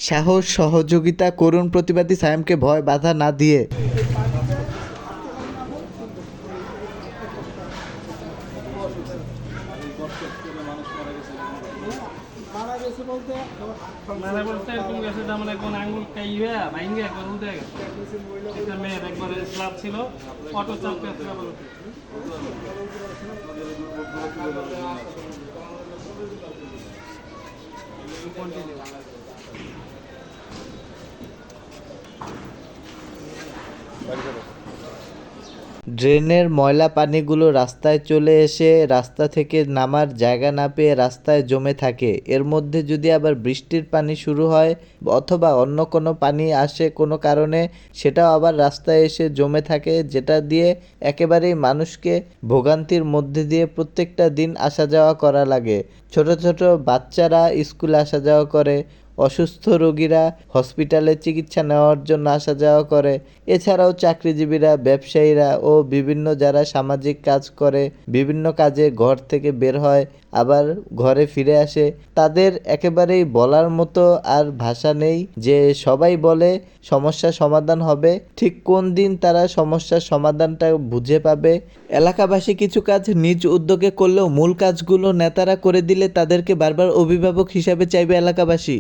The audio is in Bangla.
সাহস সহযোগিতা করুন প্রতিবাদী সায়েমকে ভয় বাধা না দিয়ে। মারা বলতে এরকম গেছে যেমন একবার আঙুল কাইয়া ভাইঙ্গে একবার উঠে গেছে। একটা মেয়ের একবারে স্ল্যাব ছিল, অটো চাপে আবার উঠে। ড্রেনের ময়লা পানিগুলো রাস্তায় চলে এসে রাস্তা থেকে নামার জায়গা না পেয়ে রাস্তায় জমে থাকে। এর মধ্যে যদি আবার বৃষ্টির পানি শুরু হয় অথবা অন্য কোনো পানি আসে কোনো কারণে, সেটাও আবার রাস্তায় এসে জমে থাকে, যেটা দিয়ে একেবারেই মানুষকে ভোগান্তির মধ্যে দিয়ে প্রত্যেকটা দিন আসা যাওয়া করা লাগে। ছোট ছোট বাচ্চারা স্কুলে আসা যাওয়া করে, অসুস্থ রোগীরা হসপিটালে চিকিৎসা নেওয়ার জন্য আসা যাওয়া করে। এছাড়াও চাকরিজীবীরা, ব্যবসায়ীরা ও বিভিন্ন যারা সামাজিক কাজ করে, বিভিন্ন কাজে ঘর থেকে বের হয় আবার ঘরে ফিরে আসে, তাদের একেবারেই বলার মতো আর ভাষা নেই যে সবাই বলে সমস্যার সমাধান হবে, ঠিক কোন দিন তারা সমস্যার সমাধানটা বুঝে পাবে। এলাকাবাসী কিছু কাজ নিজ উদ্যোগে করলেও মূল কাজগুলো নেতারা করে দিলে তাদেরকে বারবার অভিভাবক হিসাবে চাইবে এলাকাবাসী।